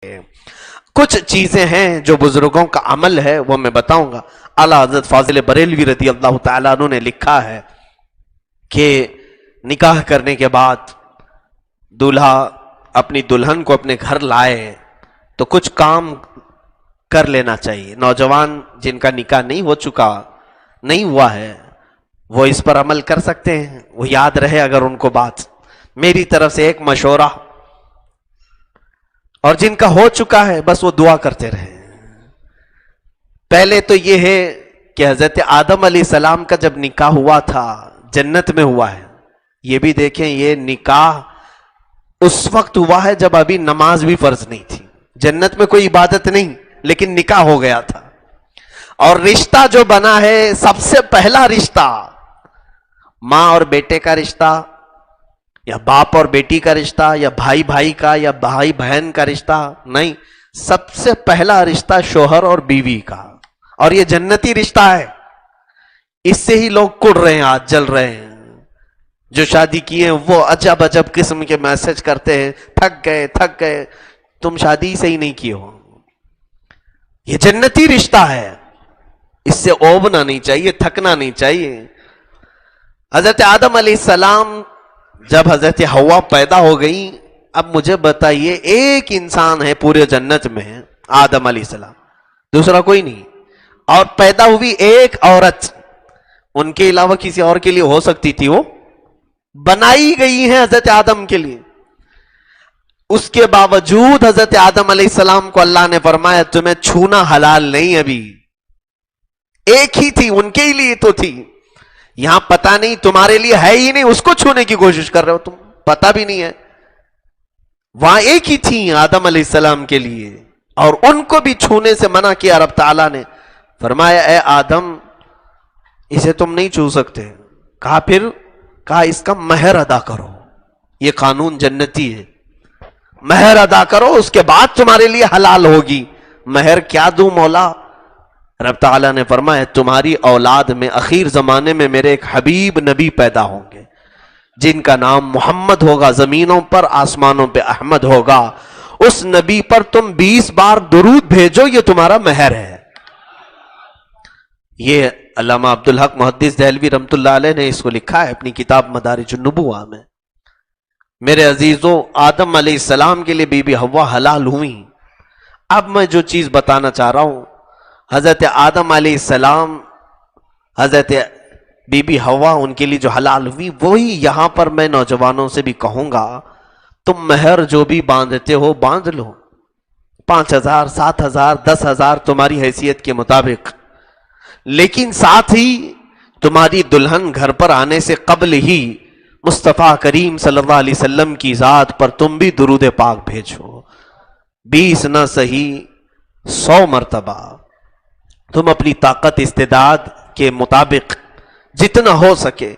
کچھ چیزیں ہیں جو بزرگوں کا عمل ہے وہ میں بتاؤں گا. اعلیٰ حضرت فاضل بریلوی رضی اللہ تعالیٰ عنہ نے لکھا ہے کہ نکاح کرنے کے بعد دولہا اپنی دلہن کو اپنے گھر لائے تو کچھ کام کر لینا چاہیے. نوجوان جن کا نکاح نہیں ہوا ہے وہ اس پر عمل کر سکتے ہیں. وہ یاد رہے اگر ان کو بات میری طرف سے ایک مشورہ, اور جن کا ہو چکا ہے بس وہ دعا کرتے رہے. پہلے تو یہ ہے کہ حضرت آدم علیہ السلام کا جب نکاح ہوا تھا جنت میں ہوا ہے. یہ بھی دیکھیں یہ نکاح اس وقت ہوا ہے جب ابھی نماز بھی فرض نہیں تھی. جنت میں کوئی عبادت نہیں لیکن نکاح ہو گیا تھا. اور رشتہ جو بنا ہے سب سے پہلا رشتہ ماں اور بیٹے کا رشتہ, یا باپ اور بیٹی کا رشتہ, یا بھائی بھائی کا, یا بھائی بہن کا رشتہ نہیں. سب سے پہلا رشتہ شوہر اور بیوی کا, اور یہ جنتی رشتہ ہے. اس سے ہی لوگ کڑ رہے ہیں, آج جل رہے ہیں. جو شادی کیے ہیں وہ عجب عجب قسم کے میسج کرتے ہیں, تھک گئے. تم شادی سے ہی نہیں کیے ہو. یہ جنتی رشتہ ہے, اس سے اوبنا نہیں چاہیے, تھکنا نہیں چاہیے. حضرت آدم علیہ السلام جب حضرت حوا پیدا ہو گئی, اب مجھے بتائیے ایک انسان ہے پورے جنت میں آدم علیہ السلام, دوسرا کوئی نہیں. اور پیدا ہوئی ایک عورت, ان کے علاوہ کسی اور کے لیے ہو سکتی تھی, وہ بنائی گئی ہے حضرت آدم کے لیے. اس کے باوجود حضرت آدم علیہ السلام کو اللہ نے فرمایا تمہیں چھونا حلال نہیں. ابھی ایک ہی تھی, ان کے لیے تو تھی. یہاں پتہ نہیں تمہارے لیے ہے ہی نہیں, اس کو چھونے کی کوشش کر رہے ہو تم, پتہ بھی نہیں ہے. وہاں ایک ہی تھی آدم علیہ السلام کے لیے, اور ان کو بھی چھونے سے منع کیا. رب تعالیٰ نے فرمایا اے آدم اسے تم نہیں چھو سکتے. کہا اس کا مہر ادا کرو. یہ قانون جنتی ہے, مہر ادا کرو اس کے بعد تمہارے لیے حلال ہوگی. مہر کیا دوں مولا؟ رب تعالیٰ نے فرمایا تمہاری اولاد میں اخیر زمانے میں میرے ایک حبیب نبی پیدا ہوں گے جن کا نام محمد ہوگا, زمینوں پر آسمانوں پہ احمد ہوگا. اس نبی پر تم 20 بار درود بھیجو, یہ تمہارا مہر ہے. یہ علامہ عبدالحق محدث دہلوی رحمۃ اللہ علیہ نے اس کو لکھا ہے اپنی کتاب مدارج النبوہ میں. میرے عزیزو, آدم علیہ السلام کے لیے بی بی حوا حلال ہوئی. اب میں جو چیز بتانا چاہ رہا ہوں, حضرت آدم علیہ السلام, حضرت بی بی حوا ان کے لیے جو حلال ہوئی, وہی یہاں پر میں نوجوانوں سے بھی کہوں گا تم مہر جو بھی باندھتے ہو باندھ لو, 5,000 7,000 10,000 تمہاری حیثیت کے مطابق. لیکن ساتھ ہی تمہاری دلہن گھر پر آنے سے قبل ہی مصطفیٰ کریم صلی اللہ علیہ وسلم کی ذات پر تم بھی درود پاک بھیجو. 20 نہ صحیح 100 مرتبہ تم اپنی طاقت استعداد کے مطابق جتنا ہو سکے,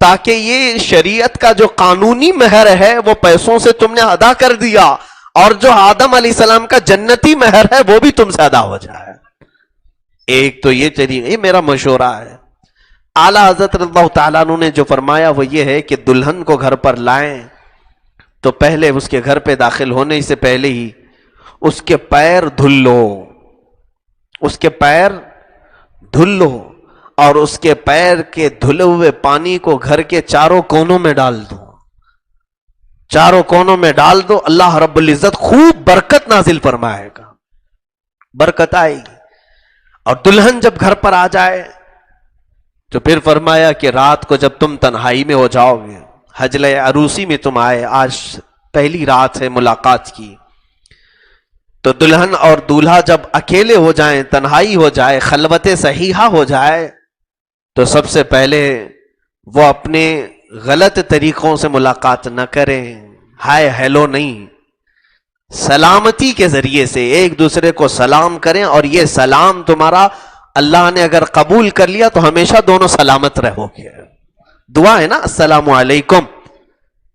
تاکہ یہ شریعت کا جو قانونی مہر ہے وہ پیسوں سے تم نے ادا کر دیا, اور جو آدم علیہ السلام کا جنتی مہر ہے وہ بھی تم سے ادا ہو جائے. ایک تو یہ طریقہ, یہ میرا مشورہ ہے. اعلیٰ حضرت اللہ تعالیٰ عنہ نے جو فرمایا وہ یہ ہے کہ دلہن کو گھر پر لائیں تو پہلے اس کے گھر پہ داخل ہونے سے پہلے ہی اس کے پیر دھل لو, اس کے پیر دھل لو, اور اس کے پیر کے دھلے ہوئے پانی کو گھر کے چاروں کونوں میں ڈال دو. چاروں کونوں میں ڈال دو, اللہ رب العزت خوب برکت نازل فرمائے گا, برکت آئے گی. اور دلہن جب گھر پر آ جائے تو پھر فرمایا کہ رات کو جب تم تنہائی میں ہو جاؤ گے, حجلہ عروسی میں تم آئے, آج پہلی رات ہے ملاقات کی, تو دلہن اور دولہا جب اکیلے ہو جائیں, تنہائی ہو جائے, خلوت صحیحہ ہو جائے, تو سب سے پہلے وہ اپنے غلط طریقوں سے ملاقات نہ کریں. ہائے ہیلو نہیں, سلامتی کے ذریعے سے ایک دوسرے کو سلام کریں, اور یہ سلام تمہارا اللہ نے اگر قبول کر لیا تو ہمیشہ دونوں سلامت رہو گے. دعا ہے نا, السلام علیکم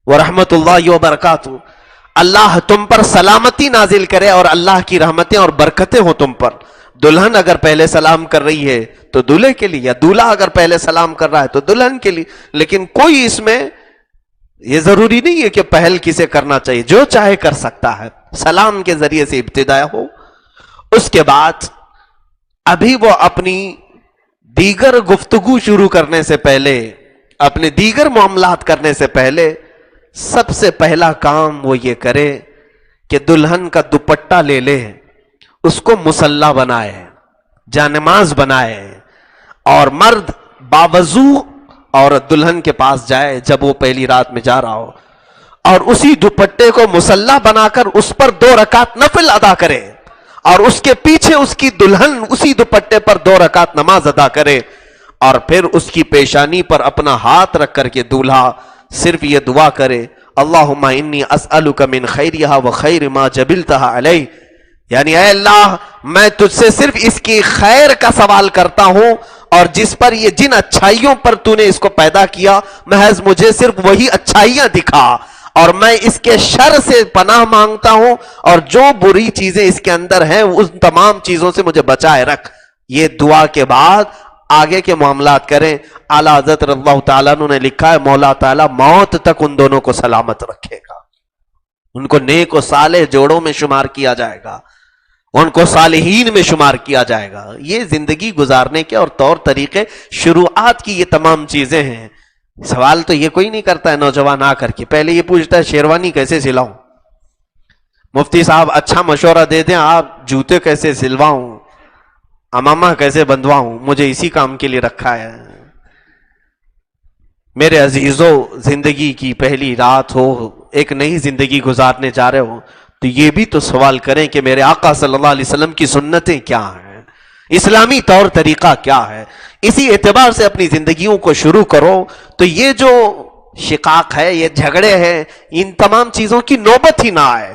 ورحمۃ اللہ وبرکاتہ. اللہ تم پر سلامتی نازل کرے اور اللہ کی رحمتیں اور برکتیں ہوں تم پر. دلہن اگر پہلے سلام کر رہی ہے تو دولہے کے لیے, یا دولہا اگر پہلے سلام کر رہا ہے تو دلہن کے لیے. لیکن کوئی اس میں یہ ضروری نہیں ہے کہ پہل کسے کرنا چاہیے، جو چاہے کر سکتا ہے. سلام کے ذریعے سے ابتدا ہو. اس کے بعد ابھی وہ اپنی دیگر گفتگو شروع کرنے سے پہلے، اپنے دیگر معاملات کرنے سے پہلے سب سے پہلا کام وہ یہ کرے کہ دلہن کا دوپٹہ لے لے، اس کو مصلی بنائے، جانماز بنائے، اور مرد باوضو عورت دلہن کے پاس جائے جب وہ پہلی رات میں جا رہا ہو، اور اسی دوپٹے کو مصلی بنا کر اس پر 2 رکعت نفل ادا کرے، اور اس کے پیچھے اس کی دلہن اسی دوپٹے پر 2 رکعت نماز ادا کرے، اور پھر اس کی پیشانی پر اپنا ہاتھ رکھ کر کے دولہا صرف یہ دعا کرے، اللہم انی اسألک من خیرہا و خیر ما جبلتہا علیہ، یعنی اے اللہ میں تجھ سے صرف اس کی خیر کا سوال کرتا ہوں، اور جس پر یہ جن اچھائیوں پر تو نے اس کو پیدا کیا محض مجھے صرف وہی اچھائیاں دکھا، اور میں اس کے شر سے پناہ مانگتا ہوں، اور جو بری چیزیں اس کے اندر ہیں ان تمام چیزوں سے مجھے بچائے رکھ. یہ دعا کے بعد آگے کے معاملات کریں. اعلیٰ حضرت رضی اللہ تعالیٰ عنہ نے لکھا ہے مولا تعالیٰ موت تک ان دونوں کو سلامت رکھے گا، ان کو نیک و صالح جوڑوں میں شمار کیا جائے گا، ان کو صالحین میں شمار کیا جائے گا. یہ زندگی گزارنے کے اور طور طریقے شروعات کی یہ تمام چیزیں ہیں. سوال تو یہ کوئی نہیں کرتا ہے نوجوان آ کر کے، پہلے یہ پوچھتا ہے شیروانی کیسے سلاؤں، مفتی صاحب اچھا مشورہ دے دیں، آپ جوتے کیسے سلواؤں، امامہ کیسے بندواؤں، مجھے اسی کام کے لیے رکھا ہے. میرے عزیزو، زندگی کی پہلی رات ہو، ایک نئی زندگی گزارنے جا رہے ہو، تو یہ بھی تو سوال کریں کہ میرے آقا صلی اللہ علیہ وسلم کی سنتیں کیا ہیں، اسلامی طور طریقہ کیا ہے. اسی اعتبار سے اپنی زندگیوں کو شروع کرو. تو یہ جو شقاق ہے، یہ جھگڑے ہیں، ان تمام چیزوں کی نوبت ہی نہ آئے.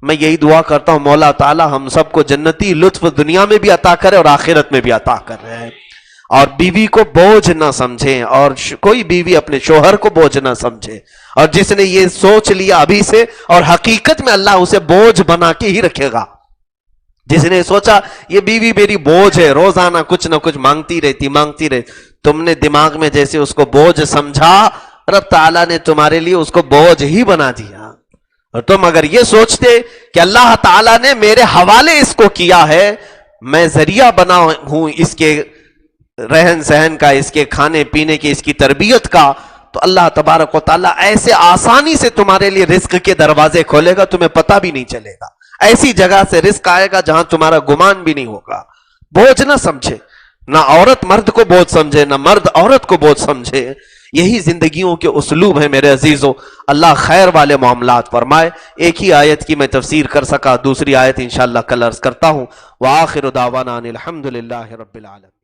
میں یہی دعا کرتا ہوں مولا تعالی ہم سب کو جنتی لطف دنیا میں بھی عطا کرے اور آخرت میں بھی عطا کر رہے ہیں. اور بیوی کو بوجھ نہ سمجھیں، اور کوئی بیوی اپنے شوہر کو بوجھ نہ سمجھے. اور جس نے یہ سوچ لیا ابھی سے، اور حقیقت میں اللہ اسے بوجھ بنا کے ہی رکھے گا. جس نے سوچا یہ بیوی میری بوجھ ہے، روزانہ کچھ نہ کچھ مانگتی رہتی، تم نے دماغ میں جیسے اس کو بوجھ سمجھا، رب تعالیٰ نے تمہارے لیے اس کو بوجھ ہی بنا دیا. اور تم اگر یہ سوچتے کہ اللہ تعالیٰ نے میرے حوالے اس کو کیا ہے، میں ذریعہ بنا ہوں اس کے رہن سہن کا، اس کے کھانے پینے کی، اس کی تربیت کا، تو اللہ تبارک و تعالیٰ ایسے آسانی سے تمہارے لیے رزق کے دروازے کھولے گا، تمہیں پتہ بھی نہیں چلے گا. ایسی جگہ سے رزق آئے گا جہاں تمہارا گمان بھی نہیں ہوگا. بوجھ نہ سمجھے، نہ عورت مرد کو بوجھ سمجھے، نہ مرد عورت کو بوجھ سمجھے. یہی زندگیوں کے اسلوب ہیں میرے عزیزو. اللہ خیر والے معاملات فرمائے. ایک ہی آیت کی میں تفسیر کر سکا، دوسری آیت انشاءاللہ کل عرض کرتا ہوں. وآخر دعوانا ان الحمدللہ رب العالمین.